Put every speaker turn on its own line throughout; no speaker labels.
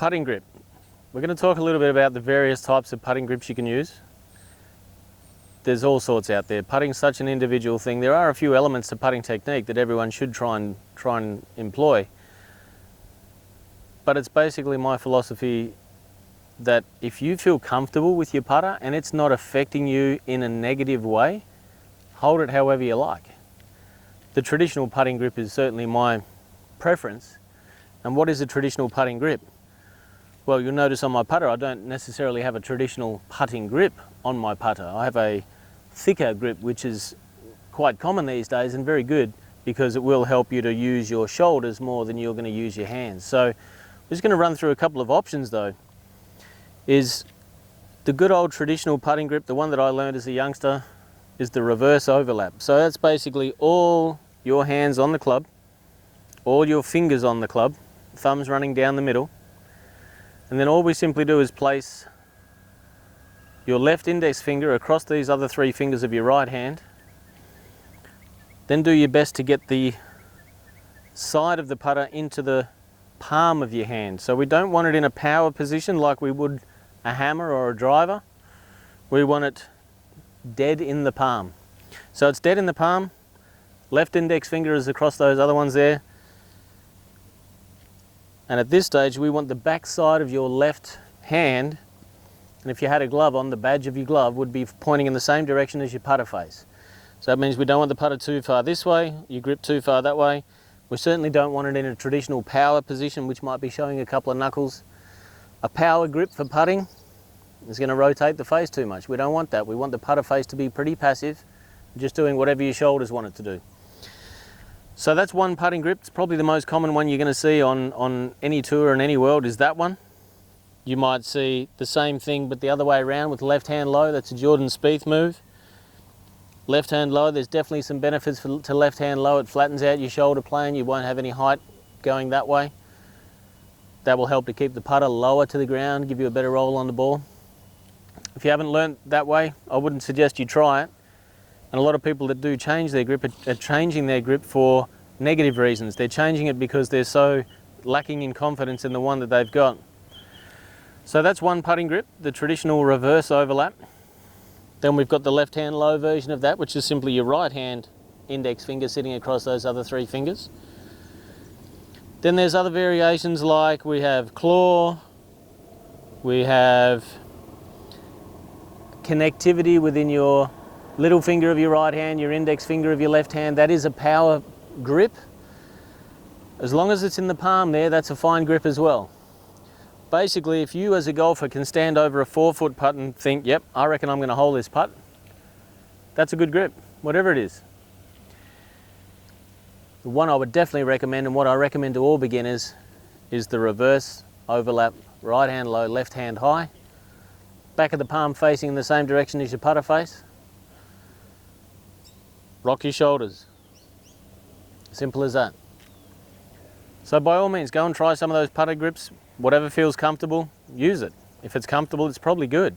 Putting grip. We're going to talk a little bit about the various types of putting grips you can use. There's all sorts out there. Putting's such an individual thing. There are a few elements to putting technique that everyone should try and employ. But it's basically my philosophy that if you feel comfortable with your putter and it's not affecting you in a negative way, hold it however you like. The traditional putting grip is certainly my preference. And what is a traditional putting grip? Well, you'll notice on my putter, I don't necessarily have a traditional putting grip on my putter. I have a thicker grip, which is quite common these days and very good because it will help you to use your shoulders more than you're going to use your hands. So I'm just going to run through a couple of options though. Is the good old traditional putting grip, the one that I learned as a youngster, is the reverse overlap. So that's basically all your hands on the club, all your fingers on the club, thumbs running down the middle. And then all we simply do is place your left index finger across these other three fingers of your right hand. Then do your best to get the side of the putter into the palm of your hand. So we don't want it in a power position like we would a hammer or a driver. We want it dead in the palm. So it's dead in the palm. Left index finger is across those other ones there. And at this stage, we want the back side of your left hand, and if you had a glove on, the badge of your glove would be pointing in the same direction as your putter face. So that means we don't want the putter too far this way, your grip too far that way. We certainly don't want it in a traditional power position, which might be showing a couple of knuckles. A power grip for putting is going to rotate the face too much. We don't want that. We want the putter face to be pretty passive, just doing whatever your shoulders want it to do. So that's one putting grip. It's probably the most common one you're going to see on any tour in any world is that one. You might see the same thing but the other way around with left hand low. That's a Jordan Spieth move. Left hand low, there's definitely some benefits to left hand low. It flattens out your shoulder plane. You won't have any height going that way. That will help to keep the putter lower to the ground, give you a better roll on the ball. If you haven't learnt that way, I wouldn't suggest you try it. And a lot of people that do change their grip are changing their grip for negative reasons. They're changing it because they're so lacking in confidence in the one that they've got. So that's one putting grip, the traditional reverse overlap. Then we've got the left hand low version of that, which is simply your right hand index finger sitting across those other three fingers. Then there's other variations like we have claw, we have connectivity within your little finger of your right hand, your index finger of your left hand. That is a power grip. As long as it's in the palm there, that's a fine grip as well. Basically, if you as a golfer can stand over a 4-foot putt and think, yep, I reckon I'm going to hold this putt, that's a good grip, whatever it is. The one I would definitely recommend, and what I recommend to all beginners, is the reverse overlap, right hand low, left hand high. Back of the palm facing in the same direction as your putter face. Rock your shoulders. Simple as that. So by all means, go and try some of those putter grips. Whatever feels comfortable, use it. If it's comfortable, it's probably good.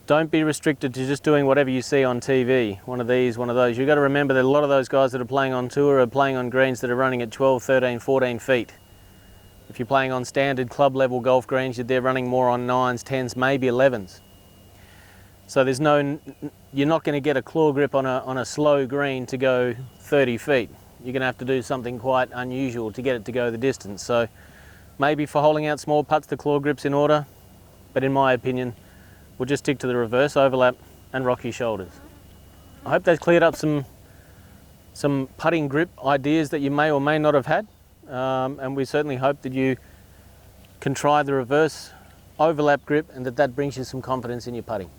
Don't be restricted to just doing whatever you see on TV. One of these, one of those. You've got to remember that a lot of those guys that are playing on tour are playing on greens that are running at 12, 13, 14 feet. If you're playing on standard club level golf greens, they're running more on 9s, 10s, maybe 11s. So you're not going to get a claw grip on a slow green to go 30 feet. You're going to have to do something quite unusual to get it to go the distance. So maybe for holding out small putts, the claw grip's in order, but in my opinion, we'll just stick to the reverse overlap and rock your shoulders. I hope that's cleared up some putting grip ideas that you may or may not have had, and we certainly hope that you can try the reverse overlap grip and that brings you some confidence in your putting.